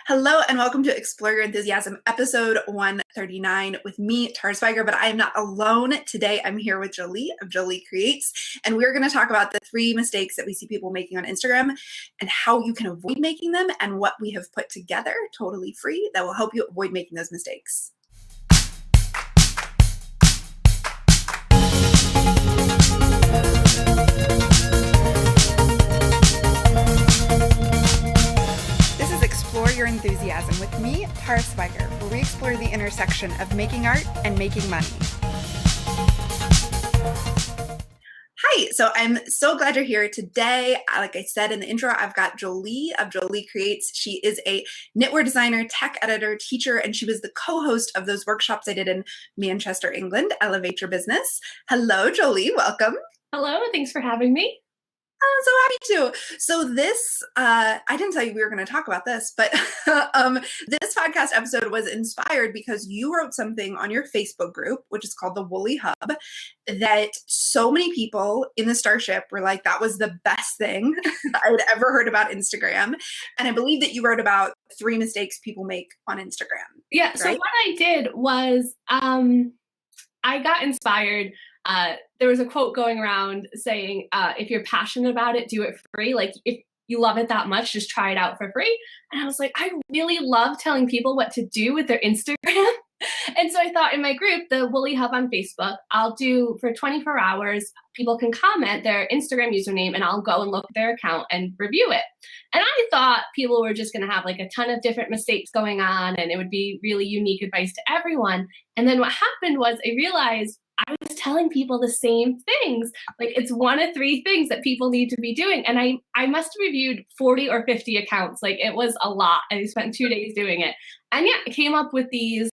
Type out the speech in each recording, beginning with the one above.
Hello and welcome to Explore Your Enthusiasm, episode 139 with me, Swiger, but I am not alone. Today I'm here with Joeli of Joeli Creates, and we're going to talk about the 3 mistakes that we see people making on Instagram and how you can avoid making them and what we have put together totally free that will help you avoid making those mistakes. Your enthusiasm with me, Swiger, where we explore the intersection of making art and making money. Hi, so I'm so glad you're here today. Like I said in the intro, I've got Joeli of Joeli Creates. She is a knitwear designer, tech editor, teacher, and she was the co-host of those workshops I did in Manchester, England, Elevate Your Business. Hello, Joeli, welcome. Hello, thanks for having me. I'm so happy to. So this, I didn't tell you we were going to talk about this, but this podcast episode was inspired because you wrote something on your Facebook group, which is called the Woolly Hub, that so many people in the Starship were like, that was the best thing I had ever heard about Instagram. And I believe that you wrote about 3 mistakes people make on Instagram. Yeah, right? So what I did was I got inspired. There was a quote going around saying, if you're passionate about it, do it free. Like if you love it that much, just try it out for free. And I was like, I really love telling people what to do with their Instagram. And so I thought in my group, the Woolly Hub on Facebook, I'll do for 24 hours, people can comment their Instagram username and I'll go and look at their account and review it. And I thought people were just going to have like a ton of different mistakes going on and it would be really unique advice to everyone. And then what happened was I realized I was telling people the same things. Like it's one of 3 things that people need to be doing. And I must have reviewed 40 or 50 accounts. Like it was a lot. I spent 2 days doing it. And yeah, I came up with these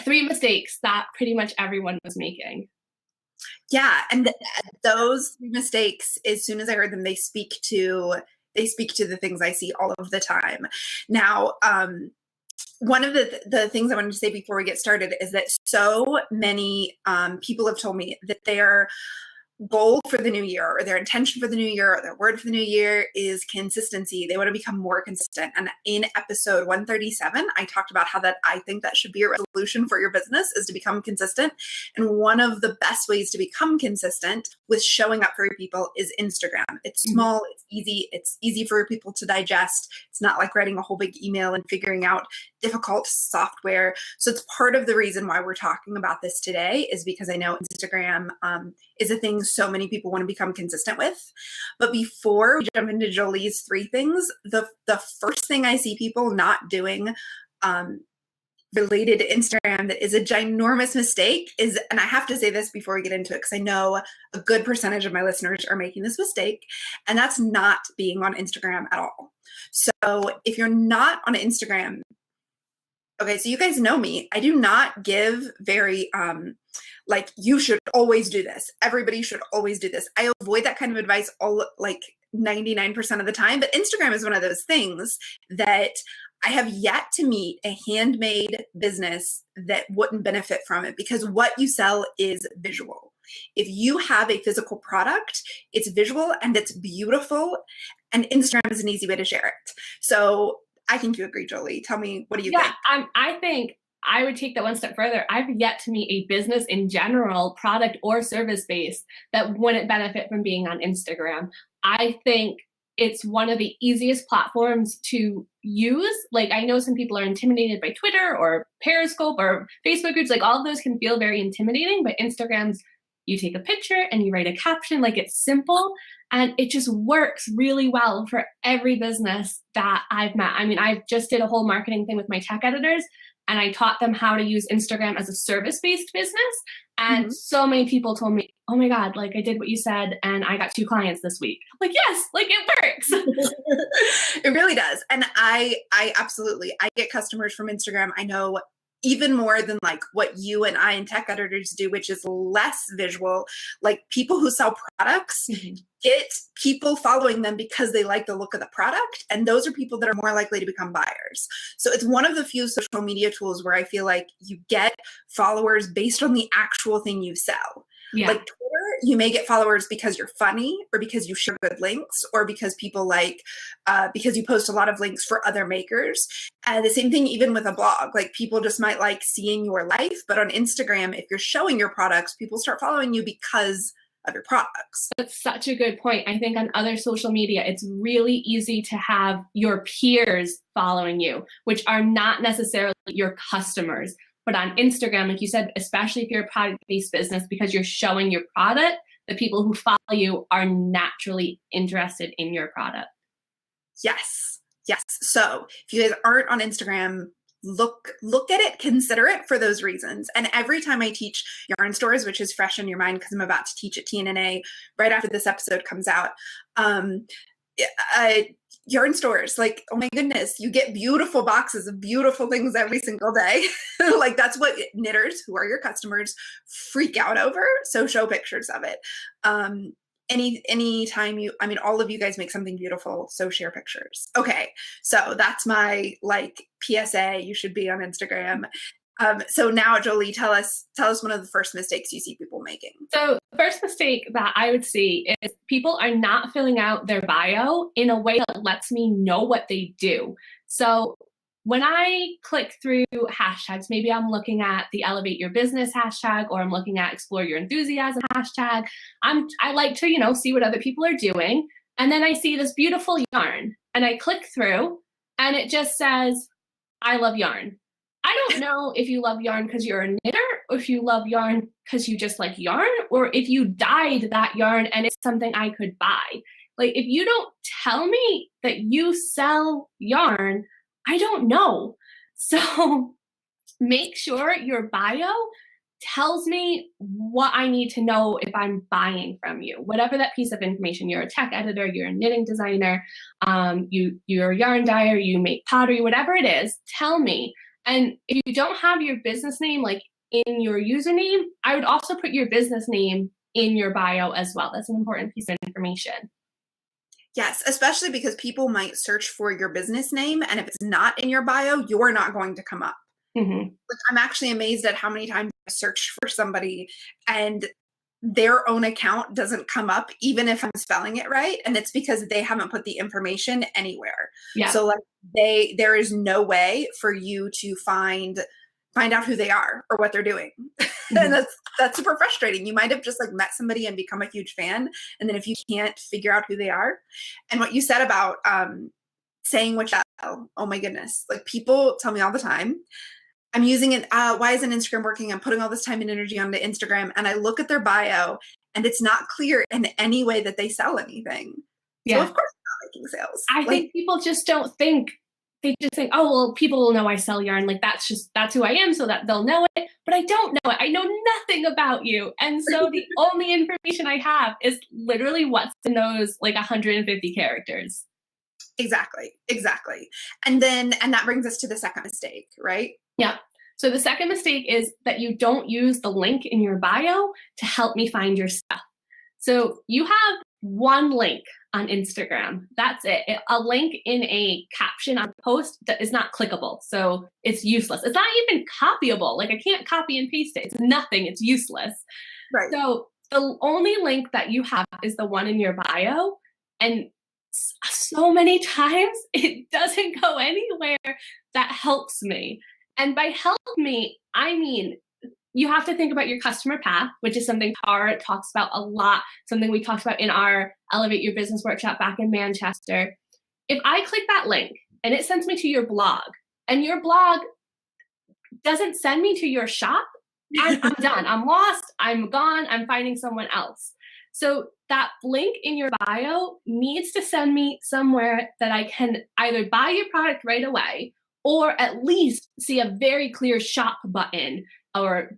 3 mistakes that pretty much everyone was making. Yeah. And those mistakes, as soon as I heard them, they speak to the things I see all of the time. Now, one of the things I wanted to say before we get started is that so many people have told me that their goal for the new year or their intention for the new year or their word for the new year is consistency. They want to become more consistent. And in episode 137, I talked about how that I think that should be a resolution for your business is to become consistent. And one of the best ways to become consistent with showing up for your people is Instagram. It's small, it's easy for people to digest. It's not like writing a whole big email and figuring out difficult software. So it's part of the reason why we're talking about this today is because I know Instagram is a thing so many people want to become consistent with. But before we jump into Joeli's 3 things, the first thing I see people not doing related to Instagram that is a ginormous mistake is, and I have to say this before we get into it, because I know a good percentage of my listeners are making this mistake, and that's not being on Instagram at all. So if you're not on Instagram, okay, so you guys know me. I do not give very, like, you should always do this. Everybody should always do this. I avoid that kind of advice all like 99% of the time, but Instagram is one of those things that I have yet to meet a handmade business that wouldn't benefit from it because what you sell is visual. If you have a physical product, it's visual and it's beautiful, and Instagram is an easy way to share it. So I think you agree, Joeli. Tell me, what do you think? I think I would take that one step further. I've yet to meet a business in general, product or service based, that wouldn't benefit from being on Instagram. I think it's one of the easiest platforms to use. Like I know some people are intimidated by Twitter or Periscope or Facebook groups. Like all of those can feel very intimidating, but Instagram's, you take a picture and you write a caption, like it's simple and it just works really well for every business that I've met. I mean, I just did a whole marketing thing with my tech editors and I taught them how to use Instagram as a service-based business. And so many people told me, oh my God, like I did what you said and I got 2 clients this week. I'm like, yes, like it works. It really does. And I absolutely, I get customers from Instagram. I know even more than like what you and I and tech editors do, which is less visual. Like people who sell products get people following them because they like the look of the product. And those are people that are more likely to become buyers. So it's one of the few social media tools where I feel like you get followers based on the actual thing you sell. Yeah. Like Twitter you may get followers because you're funny, or because you share good links, or because people because you post a lot of links for other makers. And the same thing even with a blog, like people just might like seeing your life, but on Instagram, if you're showing your products, people start following you because of your products. That's such a good point. I think on other social media, it's really easy to have your peers following you, which are not necessarily your customers. But on Instagram, like you said, especially if you're a product-based business, because you're showing your product, the people who follow you are naturally interested in your product. Yes. Yes. So if you guys aren't on Instagram, look at it, consider it for those reasons. And every time I teach yarn stores, which is fresh in your mind because I'm about to teach at TNNA right after this episode comes out, yarn stores, like, oh my goodness, you get beautiful boxes of beautiful things every single day. Like that's what knitters, who are your customers, freak out over. So show pictures of it. Anytime all of you guys make something beautiful, so share pictures. Okay, so that's my like PSA. You should be on Instagram. So now, Joeli, tell us one of the first mistakes you see people making. So the first mistake that I would see is people are not filling out their bio in a way that lets me know what they do. So when I click through hashtags, maybe I'm looking at the Elevate Your Business hashtag, or I'm looking at Explore Your Enthusiasm hashtag. I like to, see what other people are doing. And then I see this beautiful yarn and I click through and it just says, I love yarn. I don't know if you love yarn because you're a knitter, or if you love yarn because you just like yarn, or if you dyed that yarn and it's something I could buy. Like if you don't tell me that you sell yarn, I don't know. So make sure your bio tells me what I need to know if I'm buying from you. Whatever that piece of information, you're a tech editor, you're a knitting designer, you're a yarn dyer, you make pottery, whatever it is, tell me. And if you don't have your business name like in your username, I would also put your business name in your bio as well. That's an important piece of information. Yes, especially because people might search for your business name, and if it's not in your bio, you're not going to come up. Mm-hmm. Like, I'm actually amazed at how many times I search for somebody and their own account doesn't come up, even if I'm spelling it right. And it's because they haven't put the information anywhere. Yeah. So like there is no way for you to find out who they are or what they're doing. Mm-hmm. And that's super frustrating. You might have just like met somebody and become a huge fan. And then if you can't figure out who they are, and what you said about saying what you sell, oh my goodness. Like people tell me all the time, I'm using it. Why isn't Instagram working? I'm putting all this time and energy onto Instagram, and I look at their bio and it's not clear in any way that they sell anything. Yeah. So of course they're not making sales. I think people just don't think. They just think, oh, well, people will know I sell yarn. Like that's who I am, so that they'll know it. But I don't know it. I know nothing about you. And so the only information I have is literally what's in those like 150 characters. Exactly. And that brings us to the second mistake, right? Yeah. So the second mistake is that you don't use the link in your bio to help me find your stuff. So you have one link on Instagram. That's it. A link in a caption on a post that is not clickable. So it's useless. It's not even copyable. Like I can't copy and paste it. It's nothing. It's useless. Right. So the only link that you have is the one in your bio. And so many times it doesn't go anywhere that helps me. And by help me, I mean, you have to think about your customer path, which is something Tara talks about a lot, something we talked about in our Elevate Your Business workshop back in Manchester. If I click that link and it sends me to your blog, and your blog doesn't send me to your shop, I'm done. I'm lost. I'm gone. I'm finding someone else. So that link in your bio needs to send me somewhere that I can either buy your product right away, or at least see a very clear shop button, or,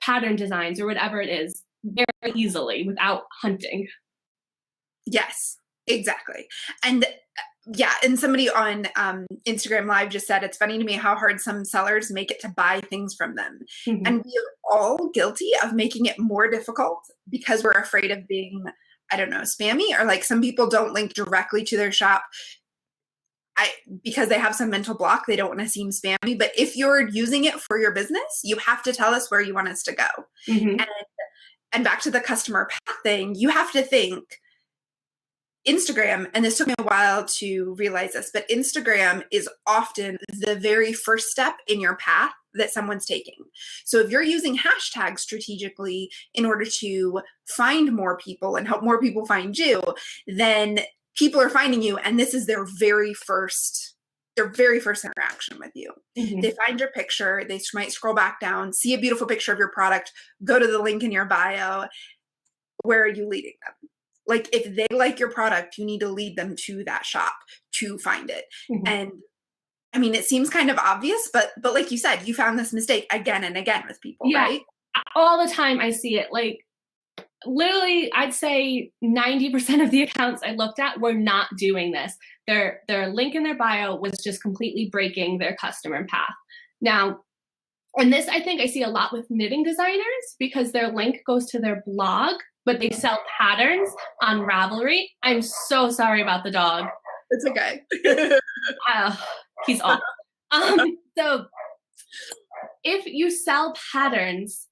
pattern designs or whatever it is, very easily without hunting. Yes, exactly. And yeah, and somebody on Instagram Live just said, it's funny to me how hard some sellers make it to buy things from them. Mm-hmm. And we are all guilty of making it more difficult because we're afraid of being, I don't know, spammy, or like some people don't link directly to their shop because they have some mental block. They don't want to seem spammy. But if you're using it for your business, you have to tell us where you want us to go. Mm-hmm. And back to the customer path thing, you have to think Instagram, and this took me a while to realize this, but Instagram is often the very first step in your path that someone's taking. So if you're using hashtags strategically in order to find more people and help more people find you, then people are finding you, and this is their very first interaction with you. Mm-hmm. They find your picture, they might scroll back down, see a beautiful picture of your product, go to the link in your bio. Where are you leading them? Like, if they like your product, you need to lead them to that shop to find it. Mm-hmm. And I mean, it seems kind of obvious, but like you said, you found this mistake again and again with people, right? All the time I see it. Like, literally, I'd say 90% of the accounts I looked at were not doing this. Their link in their bio was just completely breaking their customer path. Now, and this I think I see a lot with knitting designers, because their link goes to their blog, but they sell patterns on Ravelry. I'm so sorry about the dog. It's okay. He's awful. So if you sell patterns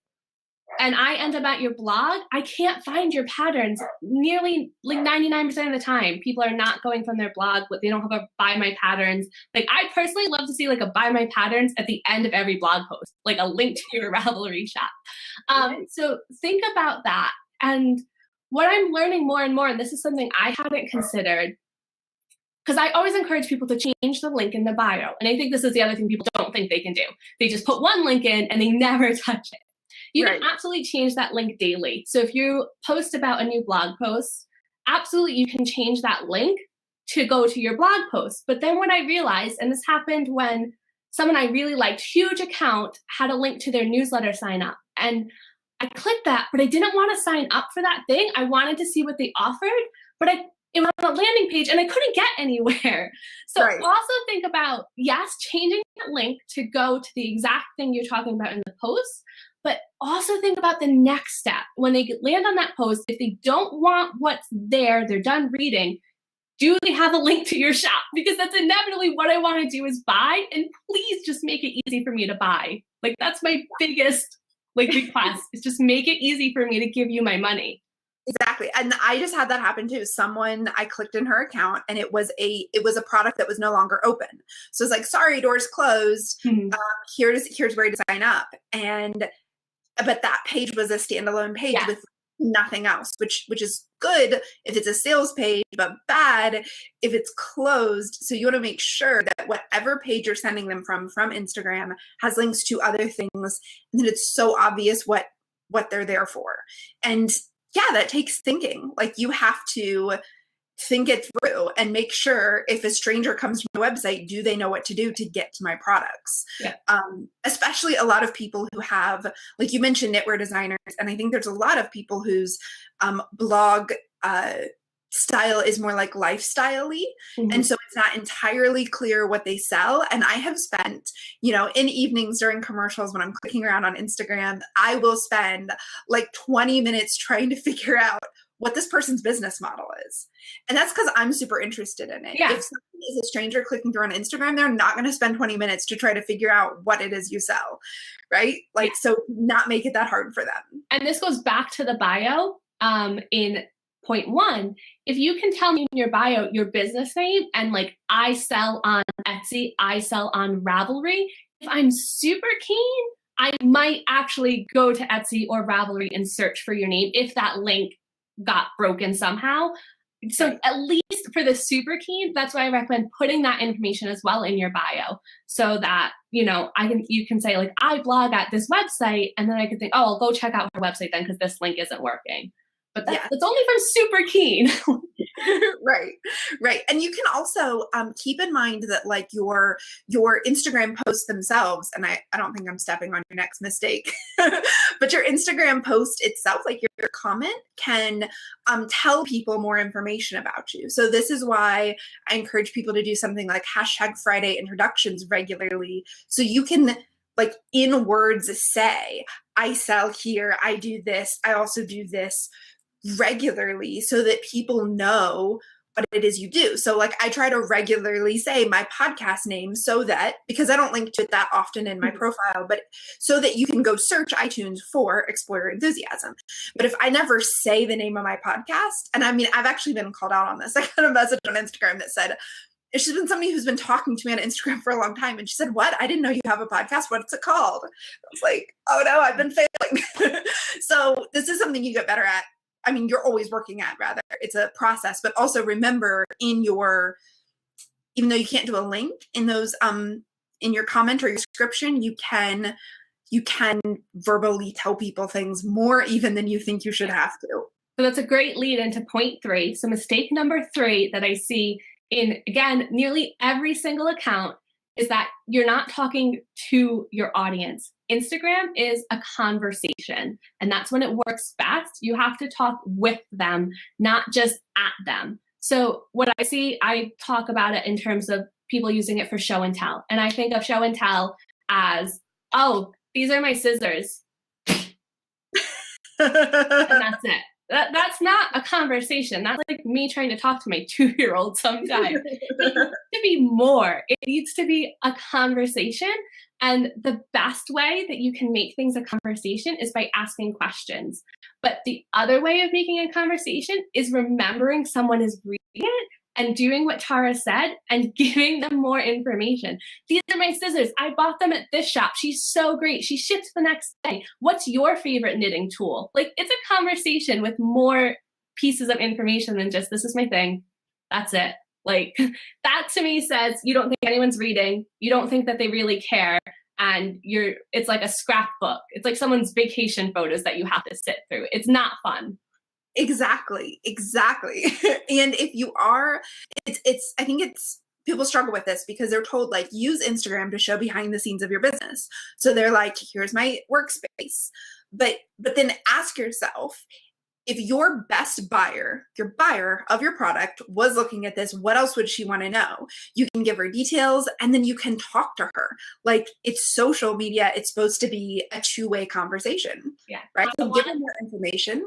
and I end up at your blog, I can't find your patterns nearly like 99% of the time. People are not going from their blog, but they don't have a buy my patterns. Like, I personally love to see like a buy my patterns at the end of every blog post, like a link to your Ravelry shop. So think about that. And what I'm learning more and more, and this is something I hadn't considered, because I always encourage people to change the link in the bio. And I think this is the other thing people don't think they can do. They just put one link in and they never touch it. You can absolutely change that link daily. So if you post about a new blog post, absolutely you can change that link to go to your blog post. But then what I realized, and this happened when someone I really liked, huge account, had a link to their newsletter sign up. And I clicked that, but I didn't want to sign up for that thing. I wanted to see what they offered, but it was on a landing page and I couldn't get anywhere. So also think about, yes, changing that link to go to the exact thing you're talking about in the post, but also think about the next step. When they land on that post, if they don't want what's there, they're done reading, do they have a link to your shop? Because that's inevitably what I want to do is buy, and please just make it easy for me to buy. Like, that's my biggest request, is just make it easy for me to give you my money. Exactly. And I just had that happen too. I clicked in her account and it was a product that was no longer open. So it's like, sorry, door's closed. Mm-hmm. Here's where to sign up. But that page was a standalone page with nothing else, which is good if it's a sales page, but bad if it's closed. So you want to make sure that whatever page you're sending them from Instagram has links to other things, and that it's so obvious what they're there for. And yeah, that takes thinking. Like, you have to think it through and make sure, if a stranger comes to my website, do they know what to do to get to my products? Yeah. Especially a lot of people who have, like you mentioned, knitwear designers. And I think there's a lot of people whose blog style is more like lifestyle-y. Mm-hmm. And so it's not entirely clear what they sell. And I have spent, in evenings during commercials when I'm clicking around on Instagram, I will spend like 20 minutes trying to figure out what this person's business model is. And that's because I'm super interested in it. Yeah. If someone is a stranger clicking through on Instagram, they're not going to spend 20 minutes to try to figure out what it is you sell, right? Like, so not make it that hard for them. And this goes back to the bio in point 1. If you can tell me in your bio your business name and like, I sell on Etsy, I sell on Ravelry, if I'm super keen, I might actually go to Etsy or Ravelry and search for your name if that link got broken somehow. So at least for the super keen, that's why I recommend putting that information as well in your bio, so that, you can say like, I blog at this website, and then I could think, oh, I'll go check out her website then, because this link isn't working. But that's only from super keen. Right. And you can also keep in mind that like your Instagram posts themselves, and I don't think I'm stepping on your next mistake, but your Instagram post itself, like your comment, can tell people more information about you. So this is why I encourage people to do something like #Friday introductions regularly. So you can, like, in words say, I sell here, I do this, I also do this, regularly, so that people know what it is you do. So like I try to regularly say my podcast name so that, because I don't link to it that often in my profile, but so that you can go search iTunes for Explore Your Enthusiasm. But if I never say the name of my podcast, and I mean, I've actually been called out on this. I got a message on Instagram that said, she's been somebody who's been talking to me on Instagram for a long time. And she said, what? I didn't know you have a podcast. What's it called? I was like, oh no, I've been failing. So this is something you get better at. I mean, you're always working at, rather. It's a process, but also remember in your, even though you can't do a link in those, in your comment or your description, you can verbally tell people things more even than you think you should have to. So that's a great lead into point 3. So mistake number 3 that I see in, again, nearly every single account is that you're not talking to your audience. Instagram is a conversation, and that's when it works best. You have to talk with them, not just at them. So what I see, I talk about it in terms of people using it for show and tell. And I think of show and tell as, oh, these are my scissors. And that's it. That's not a conversation. That's like me trying to talk to my 2-year-old sometimes. It needs to be more. It needs to be a conversation. And the best way that you can make things a conversation is by asking questions. But the other way of making a conversation is remembering someone is reading it and doing what Tara said and giving them more information. These are my scissors. I bought them at this shop. She's so great. She shipped the next day. What's your favorite knitting tool? Like, it's a conversation with more pieces of information than just, this is my thing. That's it. Like, that to me says you don't think anyone's reading. You don't think that they really care. And it's like a scrapbook. It's like someone's vacation photos that you have to sit through. It's not fun. Exactly. And if you are, I think people struggle with this because they're told like, use Instagram to show behind the scenes of your business. So they're like, here's my workspace. But then ask yourself, if your best buyer, your buyer of your product was looking at this, what else would she want to know? You can give her details and then you can talk to her. Like, it's social media. It's supposed to be a two-way conversation. Yeah. Right. So give them more information.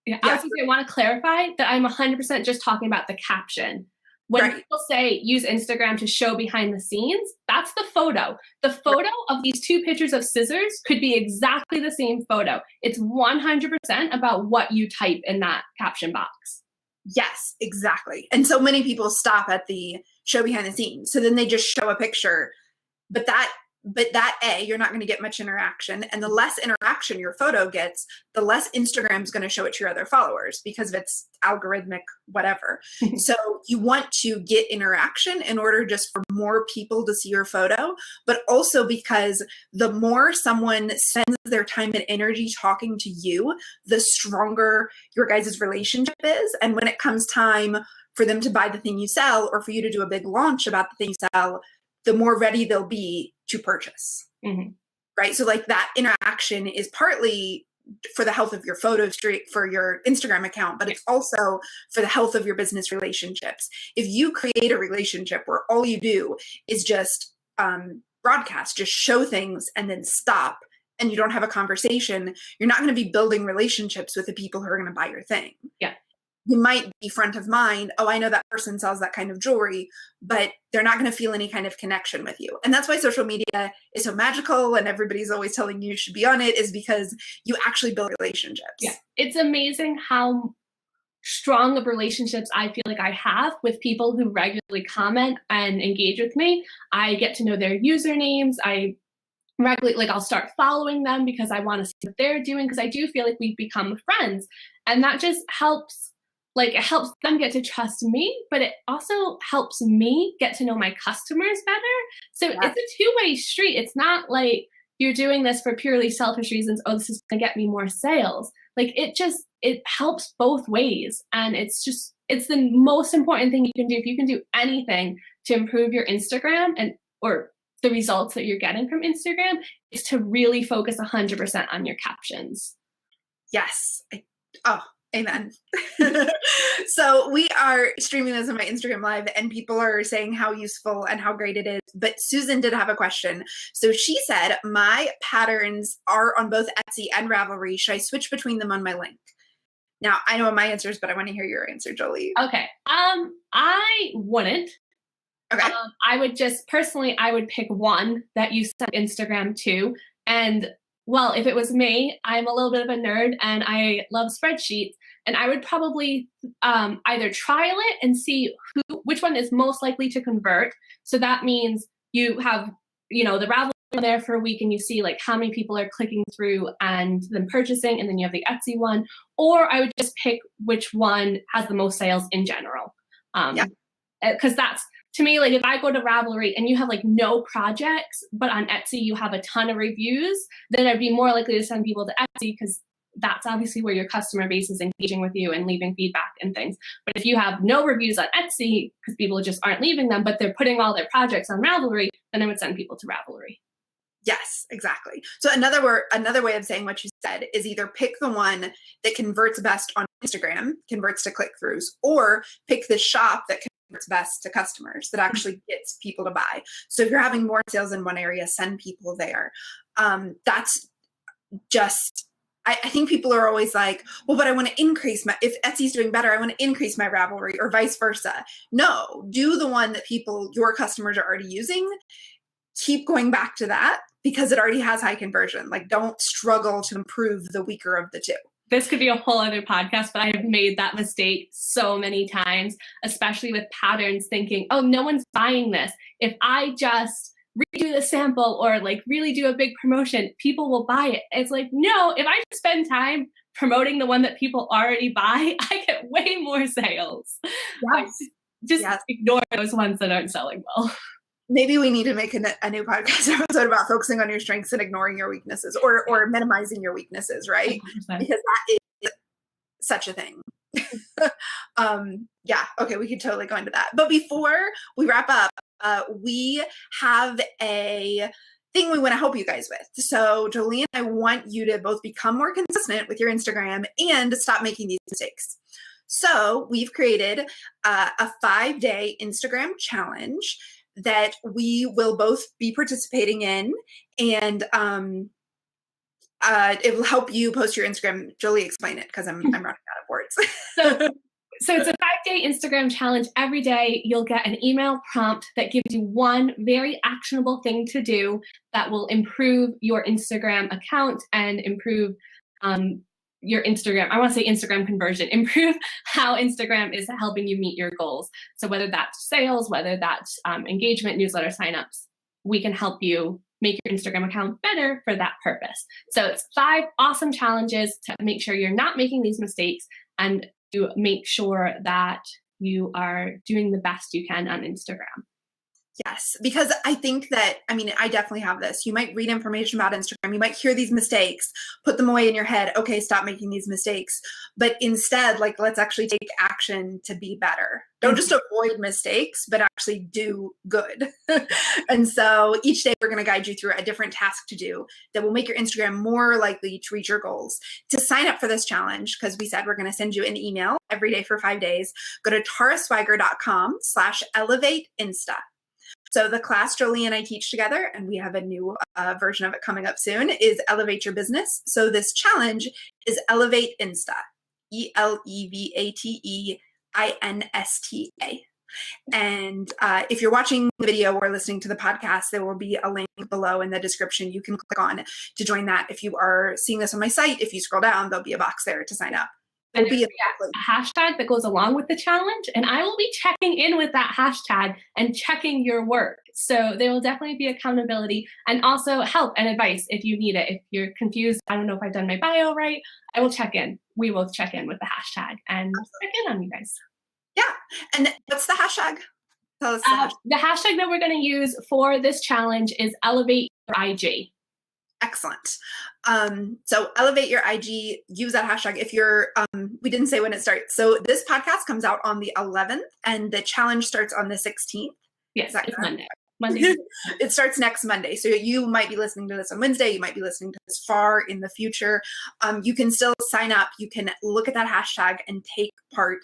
Yeah, I want to clarify that I'm 100% just talking about the caption. When people say use Instagram to show behind the scenes, that's the photo. The photo of these 2 pictures of scissors could be exactly the same photo. It's 100% about what you type in that caption box. Yes, exactly. And so many people stop at the show behind the scenes. So then they just show a picture, but that you're not going to get much interaction. And the less interaction your photo gets, the less Instagram's going to show it to your other followers because of its algorithmic whatever. So you want to get interaction in order just for more people to see your photo, but also because the more someone spends their time and energy talking to you, the stronger your guys' relationship is. And when it comes time for them to buy the thing you sell or for you to do a big launch about the thing you sell, the more ready they'll be to purchase. Mm-hmm. Right. So like that interaction is partly for the health of your photo streak for your Instagram account, but it's also for the health of your business relationships. If you create a relationship where all you do is just broadcast, just show things and then stop, and you don't have a conversation, you're not going to be building relationships with the people who are going to buy your thing. Yeah. You might be front of mind. Oh, I know that person sells that kind of jewelry, but they're not going to feel any kind of connection with you. And that's why social media is so magical and everybody's always telling you should be on it, is because you actually build relationships. Yeah. It's amazing how strong of relationships I feel like I have with people who regularly comment and engage with me. I get to know their usernames. I regularly, like, I'll start following them because I want to see what they're doing, because I do feel like we've become friends. And that just helps. Like, it helps them get to trust me, but it also helps me get to know my customers better. So It's a two-way street. It's not like you're doing this for purely selfish reasons. Oh, this is going to get me more sales. Like, it helps both ways. And it's the most important thing you can do. If you can do anything to improve your Instagram or the results that you're getting from Instagram, is to really focus 100% on your captions. Yes. Amen. So we are streaming this on my Instagram live and people are saying how useful and how great it is. But Susan did have a question. So she said, my patterns are on both Etsy and Ravelry. Should I switch between them on my link? Now, I know my answers, but I want to hear your answer, Jolie. Okay. I wouldn't. Okay. I would just personally, I would pick one that you sent Instagram to. And well, if it was me, I'm a little bit of a nerd and I love spreadsheets. And I would probably either trial it and see which one is most likely to convert. So that means you have, the Ravelry there for a week and you see like how many people are clicking through and then purchasing, and then you have the Etsy one. Or I would just pick which one has the most sales in general. Because that's, to me, like if I go to Ravelry and you have like no projects, but on Etsy you have a ton of reviews, then I'd be more likely to send people to Etsy because that's obviously where your customer base is engaging with you and leaving feedback and things. But if you have no reviews on Etsy because people just aren't leaving them, but they're putting all their projects on Ravelry, then I would send people to Ravelry. Yes, exactly. So another way of saying what you said is either pick the one that converts best on Instagram, converts to click-throughs, or pick the shop that converts best to customers, that actually gets people to buy. So if you're having more sales in one area, send people there. That's just, I think people are always like, well, but I want to increase if Etsy's doing better, I want to increase my Ravelry, or vice versa. No, do the one that your customers are already using. Keep going back to that because it already has high conversion. Like, don't struggle to improve the weaker of the two. This could be a whole other podcast, but I have made that mistake so many times, especially with patterns, thinking, oh, no one's buying this. If I just redo the sample or like really do a big promotion, people will buy it. It's like, no, if I spend time promoting the one that people already buy, I get way more sales. Yes. Just ignore those ones that aren't selling well. Maybe we need to make a new podcast episode about focusing on your strengths and ignoring your weaknesses, or minimizing your weaknesses, right? 100%. Because that is such a thing. Yeah, okay, we could totally go into that. But before we wrap up, we have a thing we want to help you guys with. So Jolie and I want you to both become more consistent with your Instagram and stop making these mistakes. So we've created a 5-day Instagram challenge that we will both be participating in, and it will help you post your Instagram. Jolie, explain it because I'm running out of words. So it's a 5-day Instagram challenge. Every day you'll get an email prompt that gives you one very actionable thing to do that will improve your Instagram account and improve your Instagram, I want to say Instagram conversion, improve how Instagram is helping you meet your goals. So whether that's sales, whether that's engagement, newsletter signups, we can help you make your Instagram account better for that purpose. So it's 5 awesome challenges to make sure you're not making these mistakes and to make sure that you are doing the best you can on Instagram. Yes, because I think that, I definitely have this. You might read information about Instagram. You might hear these mistakes, put them away in your head. Okay, stop making these mistakes. But instead, let's actually take action to be better. Don't just avoid mistakes, but actually do good. And so each day we're going to guide you through a different task to do that will make your Instagram more likely to reach your goals. To sign up for this challenge, because we said we're going to send you an email every day for 5 days, go to taraswiger.com/elevateinsta. So the class Jolie and I teach together, and we have a new version of it coming up soon, is Elevate Your Business. So this challenge is Elevate Insta, ELEVATEINSTA. And if you're watching the video or listening to the podcast, there will be a link below in the description you can click on to join that. If you are seeing this on my site, if you scroll down, there'll be a box there to sign up. And there's a hashtag that goes along with the challenge, and I will be checking in with that hashtag and checking your work. So there will definitely be accountability and also help and advice if you need it. If you're confused, I don't know if I've done my bio right, I will check in. We will check in with the hashtag and check in on you guys. Yeah. And what's the hashtag? Tell us the hashtag that we're going to use for this challenge is Elevate Your IG. Excellent. So Elevate Your IG, use that hashtag. If you're, we didn't say when it starts. So this podcast comes out on the 11th and the challenge starts on the 16th. Yes, it's Monday. It starts next Monday. So you might be listening to this on Wednesday. You might be listening to this far in the future. You can still sign up. You can look at that hashtag and take part.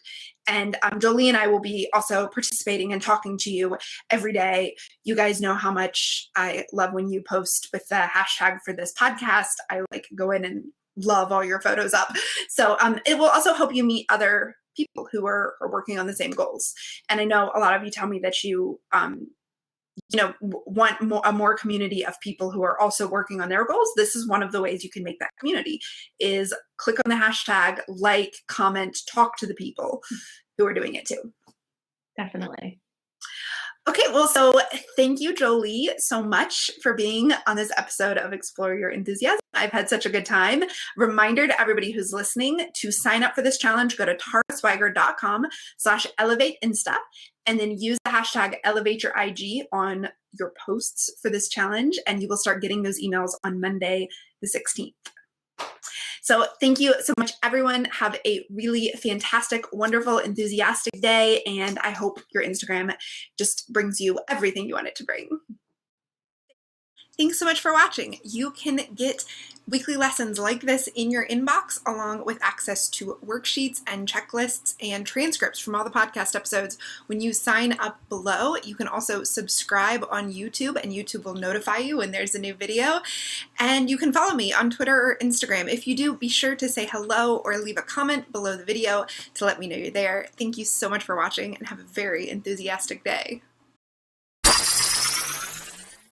And Jolie and I will be also participating and talking to you every day. You guys know how much I love when you post with the hashtag for this podcast. I go in and love all your photos up. So it will also help you meet other people who are working on the same goals. And I know a lot of you tell me that you want a more community of people who are also working on their goals. This is one of the ways you can make that community, is click on the hashtag, like, comment, talk to the people who are doing it too. Definitely. Okay, well, so thank you, Joeli, so much for being on this episode of Explore Your Enthusiasm. I've had such a good time. Reminder to everybody who's listening to sign up for this challenge. Go to taraswiger.com/elevateinsta and then use the hashtag #ElevateYourIG on your posts for this challenge, and you will start getting those emails on Monday, the 16th. So thank you so much, everyone. Have a really fantastic, wonderful, enthusiastic day, and I hope your Instagram just brings you everything you want it to bring. Thanks so much for watching. You can get weekly lessons like this in your inbox, along with access to worksheets and checklists and transcripts from all the podcast episodes when you sign up below. You can also subscribe on YouTube, and YouTube will notify you when there's a new video. And you can follow me on Twitter or Instagram. If you do, be sure to say hello or leave a comment below the video to let me know you're there. Thank you so much for watching, and have a very enthusiastic day.